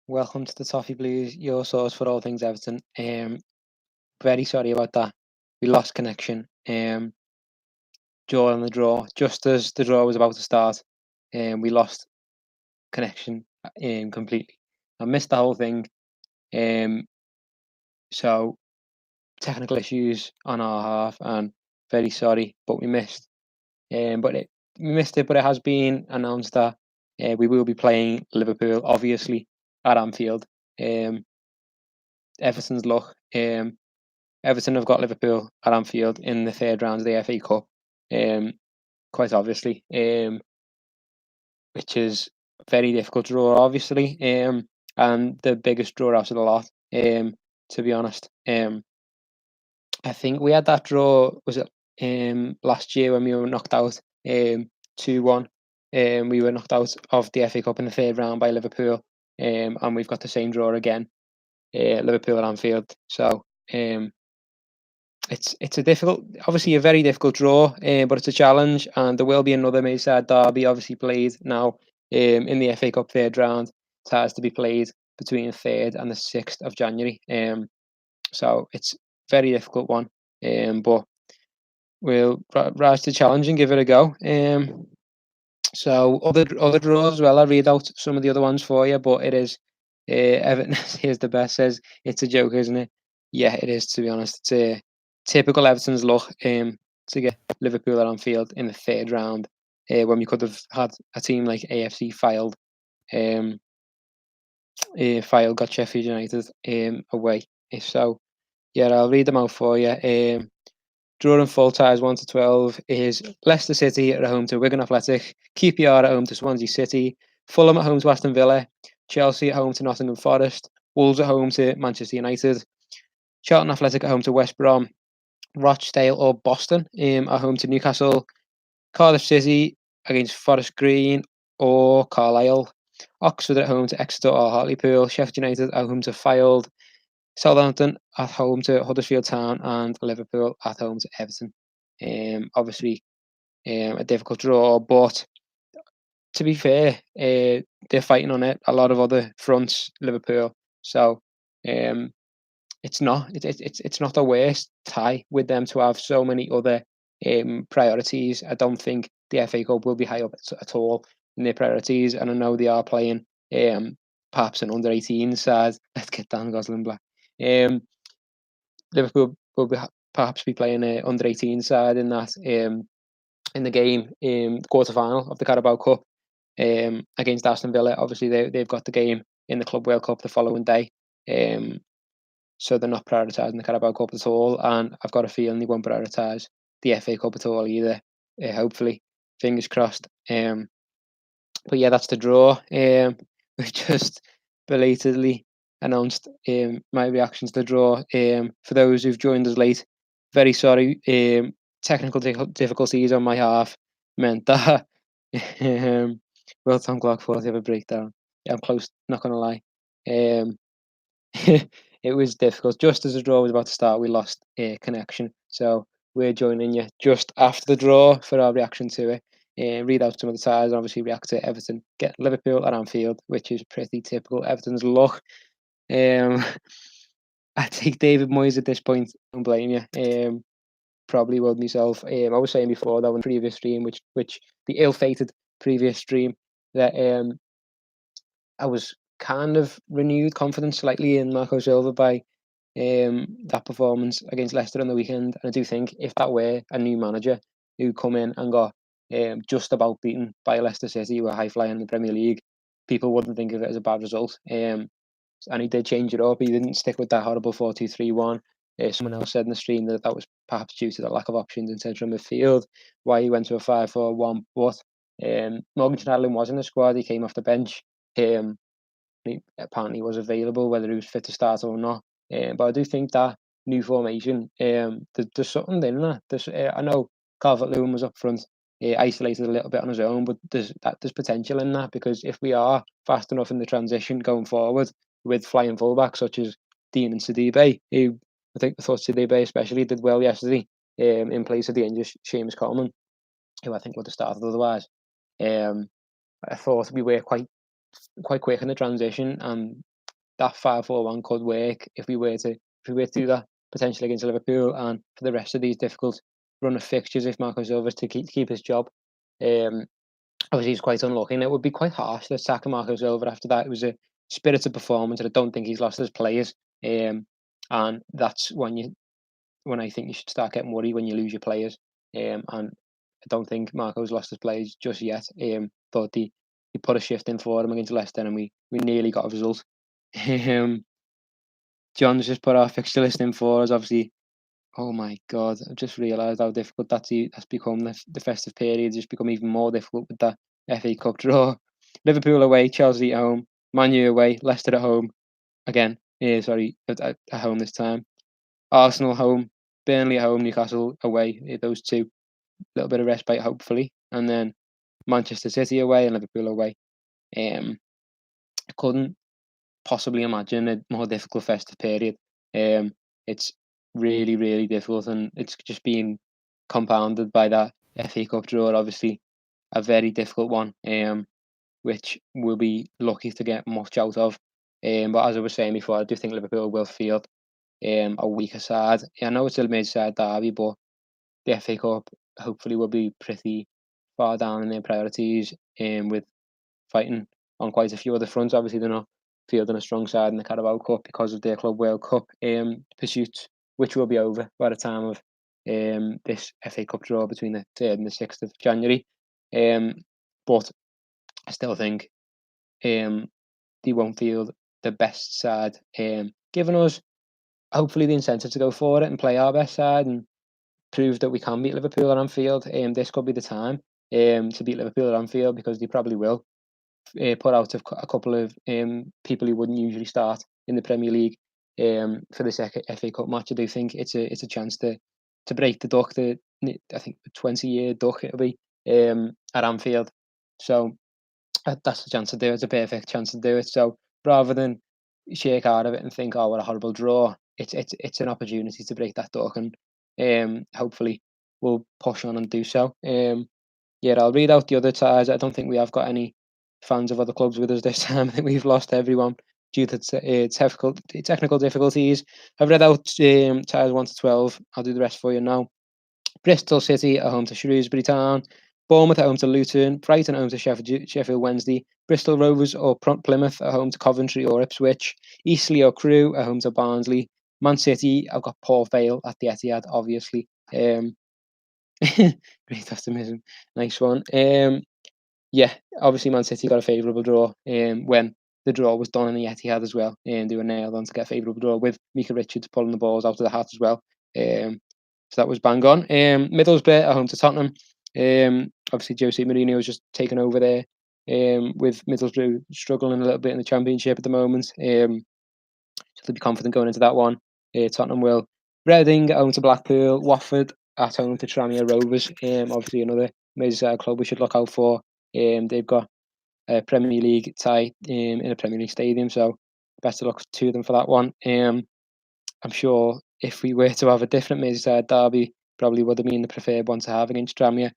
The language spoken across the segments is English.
Welcome to the Toffee Blues, your source for all things Everton. Very sorry about that. We lost connection during the draw. Just as the draw was about to start, we lost connection completely. I missed the whole thing. Um, so technical issues on our half, and very sorry, but we missed. We missed it, but it has been announced that we will be playing Liverpool, obviously, at Anfield. Um, Everton's luck. Everton have got Liverpool at Anfield in the third round of the FA Cup, um, quite obviously, which is a very difficult draw, obviously, and the biggest draw out of the lot, to be honest. I think we had that draw, was it last year when we were knocked out 2-1? We were knocked out of the FA Cup in the third round by Liverpool, and we've got the same draw again, Liverpool at Anfield. So it's a difficult, obviously a very difficult draw, but it's a challenge, and there will be another Merseyside derby obviously played now in the FA Cup third round. It has to be played between the 3rd and the 6th of January. So it's a very difficult one, but we'll rise to the challenge and give it a go. So other draws as well. I'll read out some of the other ones for you, but it is Everton. Here's the best. Says it's a joke, isn't it? Yeah, it is. To be honest, it's a typical Everton's luck to get Liverpool at Anfield in the third round, when we could have had a team like AFC Filed. Um, Filed got Sheffield United away. So yeah, I'll read them out for you. Drawing full ties 1 to 12 is Leicester City at home to Wigan Athletic, QPR at home to Swansea City, Fulham at home to Aston Villa, Chelsea at home to Nottingham Forest, Wolves at home to Manchester United, Charlton Athletic at home to West Brom, Rochdale or Boston at home to Newcastle, Cardiff City against Forest Green or Carlisle, Oxford at home to Exeter or Hartlepool, Sheffield United at home to Fylde, Southampton at home to Huddersfield Town, and Liverpool at home to Everton. Obviously, a difficult draw, but to be fair, they're fighting on it. A lot of other fronts, Liverpool. So um, it's not the worst tie with them to have so many other priorities. I don't think the FA Cup will be high up at all in their priorities, and I know they are playing perhaps an under 18 side. Let's get Dan Gosling Black. Um, Liverpool will perhaps be playing an under 18 side in that in the game the quarter final of the Carabao Cup against Aston Villa. Obviously, they've got the game in the Club World Cup the following day, so they're not prioritising the Carabao Cup at all. And I've got a feeling they won't prioritise the FA Cup at all either. Hopefully, fingers crossed. But yeah, that's the draw. We've just belatedly announced my reaction to the draw. For those who've joined us late, very sorry. Technical difficulties on my half meant that World Time Clock 40 have a breakdown. Yeah, I'm close, not gonna lie. Um, it was difficult. Just as the draw was about to start, we lost connection. So we're joining you just after the draw for our reaction to it. Read out some of the ties, and obviously react to Everton. Get Liverpool at Anfield, which is pretty typical Everton's luck. Um, I take David Moyes at this point. Don't blame you. Probably would myself. I was saying before that in the previous stream, which the ill-fated previous stream, that I was kind of renewed confidence slightly in Marco Silva by that performance against Leicester on the weekend. And I do think if that were a new manager who come in and got just about beaten by Leicester City, who are high flying in the Premier League, people wouldn't think of it as a bad result. And he did change it up. He didn't stick with that horrible 4-2-3-1. Someone else said in the stream that that was perhaps due to the lack of options in central midfield, why he went to a 5-4-1. But Morgan Schneiderlin was in the squad. He came off the bench. He apparently was available, whether he was fit to start or not. But I do think that new formation, there's something in that. I know Calvert-Lewin was up front, isolated a little bit on his own, but there's potential in that, because if we are fast enough in the transition going forward with flying fullbacks such as Dean and Sidibe, who I thought Sidibe especially did well yesterday, in place of the injured Seamus Coleman, who I think would have started otherwise. I thought we were quite quick in the transition, and that 5-4-1 could work if we were to do that potentially against Liverpool, and for the rest of these difficult run of fixtures if Marco Silva's to keep his job. Um, Obviously, he's quite unlucky, and it would be quite harsh to sack Marco Silva after that. It was a spirited performance, and I don't think he's lost his players. And that's when I think you should start getting worried when you lose your players. And I don't think Marco's lost his players just yet. But he put a shift in for him against Leicester, and we nearly got a result. Um, John's just put our fixture list in for us. Obviously, oh my God, I've just realised how difficult that's become. The festive period has just become even more difficult with that FA Cup draw. Liverpool away, Chelsea at home, Man U away, Leicester at home again. Yeah, sorry, at home this time. Arsenal home, Burnley at home, Newcastle away. Those two, a little bit of respite hopefully, and then Manchester City away and Liverpool away. I couldn't possibly imagine a more difficult festive period. It's really, really difficult, and it's just being compounded by that FA Cup draw. Obviously, a very difficult one, which we'll be lucky to get much out of. But as I was saying before, I do think Liverpool will field a weaker side. I know it's a mid-side derby, but the FA Cup hopefully will be pretty far down in their priorities, with fighting on quite a few other fronts. Obviously, they're not fielding a strong side in the Carabao Cup because of their Club World Cup pursuits, which will be over by the time of this FA Cup draw between the 3rd and the 6th of January. But I still think they won't field the best side, giving us hopefully the incentive to go for it and play our best side and prove that we can beat Liverpool at Anfield. This could be the time to beat Liverpool at Anfield, because they probably will put out a couple of people who wouldn't usually start in the Premier League for this FA Cup match. I do think it's a chance to break the duck. I think the 20-year duck it'll be at Anfield. So that's a chance to do it. It's a perfect chance to do it. So rather than shake out of it and think, oh, what a horrible draw, it's an opportunity to break that duck, and hopefully we'll push on and do so. Yeah, I'll read out the other ties. I don't think we have got any fans of other clubs with us this time. I think we've lost everyone due to technical difficulties. I've read out ties 1 to 12. I'll do the rest for you now. Bristol City at home to Shrewsbury Town. Bournemouth at home to Luton. Brighton at home to Sheffield Wednesday. Bristol Rovers or Plymouth at home to Coventry or Ipswich. Eastleigh or Crewe at home to Barnsley. Man City, I've got Port Vale at the Etihad, obviously. Great optimism. Nice one. Yeah, obviously Man City got a favourable draw when the draw was done in the Etihad as well, and they were nailed on to get a favourable draw with Mika Richards pulling the balls out of the hat as well. So that was bang on. Middlesbrough at home to Tottenham. Obviously Jose Mourinho has just taken over there, with Middlesbrough struggling a little bit in the Championship at the moment. So they'll be confident going into that one. Tottenham will. Reading at home to Blackpool. Watford at home to Tranmere Rovers. Obviously another Merseyside club we should look out for. They've got a Premier League tie in a Premier League stadium, so best of luck to them for that one. I'm sure if we were to have a different Merseyside derby, probably would have been the preferred one to have against Tranmere.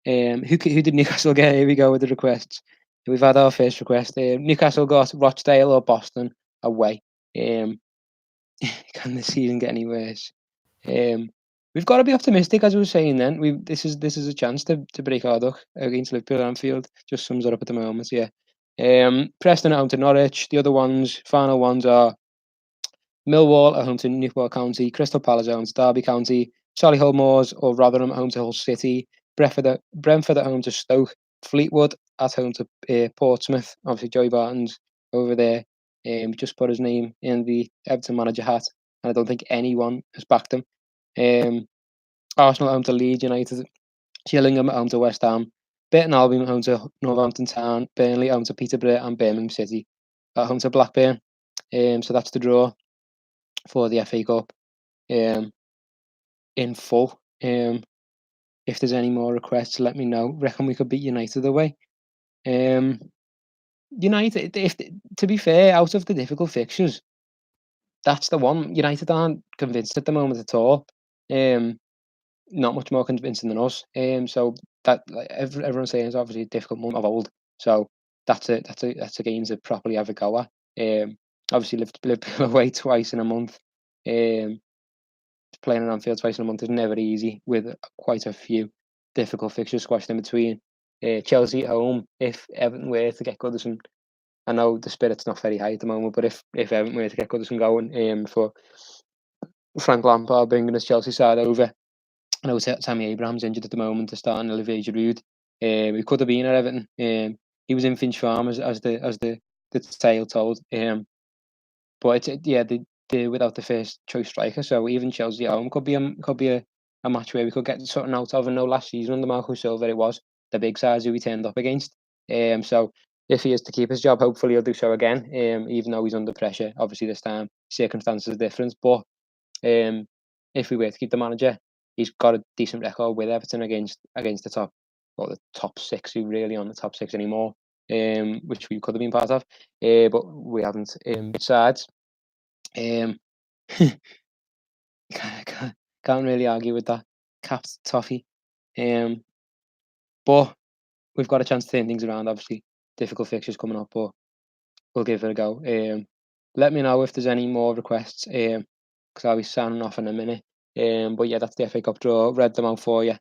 Who did Newcastle get? Here we go with the requests. We've had our first request. Newcastle got Rochdale or Boston away. Can the season get any worse? We've got to be optimistic, as we were saying. Then this is a chance to break our duck against Liverpool at Anfield. Just sums it up at the moment. Yeah. Preston at home to Norwich. The other final ones are Millwall at home to Newport County. Crystal Palace at home to Derby County. Solihull Moors or Rotherham at home to Hull City. Brentford at home to Stoke. Fleetwood at home to Portsmouth. Obviously, Joey Barton's over there. Just put his name in the Everton manager hat, and I don't think anyone has backed him. Arsenal at home to Leeds United. Gillingham at home to West Ham. Burton Albion at home to Northampton Town. Burnley at home to Peterborough, and Birmingham City at home to Blackburn. So that's the draw for the FA Cup in full. If there's any more requests, let me know. Reckon we could beat United away. United, to be fair, out of the difficult fixtures, that's the one. United aren't convinced at the moment at all. Not much more convincing than us. So that everyone's saying is obviously a difficult month of old. So that's a game to properly have a go at. Obviously, Liverpool away twice in a month. Um, Playing at Anfield twice in a month is never easy, with quite a few difficult fixtures squashed in between. Chelsea at home, if Everton were to get Goodison, I know the spirit's not very high at the moment, but if Everton were to get Goodison going, for Frank Lampard bringing his Chelsea side over, I know Tammy Abraham's injured at the moment to start in Olivier Giroud. He could have been at Everton. He was in Finch Farm as the tale told. But yeah, they're without the first choice striker, so even Chelsea at home could be a match where we could get something out of. And no, last season under Marco Silva, it was the big sides who we turned up against. So if he is to keep his job, hopefully he'll do so again. Even though he's under pressure, obviously this time circumstances are different. But if we were to keep the manager, he's got a decent record with Everton against the top six, who really on the top six anymore. Which we could have been part of, but we haven't. Besides, um, can't really argue with that. Capped toffee. Um, but we've got a chance to turn things around. Obviously, difficult fixtures coming up, but we'll give it a go. Let me know if there's any more requests. Because I'll be signing off in a minute. But yeah, that's the FA Cup draw. Read them out for you.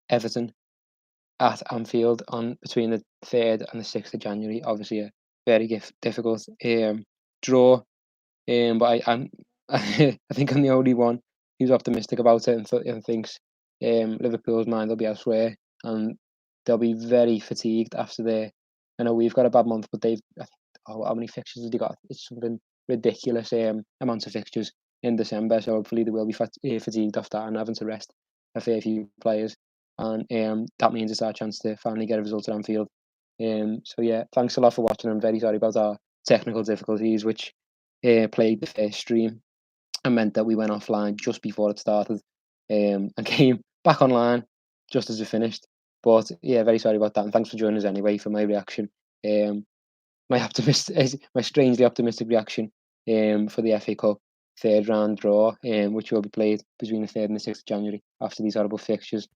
Everton at Anfield on between the 3rd and the 6th of January. Obviously, a very difficult draw. But I think I'm the only one who's optimistic about it and thinks Liverpool's mind will be elsewhere, and they'll be very fatigued after their. I know we've got a bad month, but how many fixtures have they got? It's something ridiculous amount of fixtures in December. So hopefully they will be fatigued after that and having to rest a fair few players, and that means it's our chance to finally get a result at Anfield. So yeah, thanks a lot for watching. I'm very sorry about our technical difficulties, which played the first stream and meant that we went offline just before it started, and came back online just as we finished. But yeah, very sorry about that, and thanks for joining us anyway for my reaction. Um, my strangely optimistic reaction for the FA Cup third round draw, which will be played between the 3rd and the 6th of January after these horrible fixtures.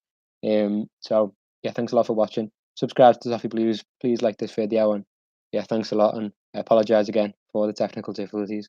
So yeah, thanks a lot for watching. Subscribe to Toffee Blues. Please like this video, and yeah, thanks a lot, and I apologise again for the technical difficulties.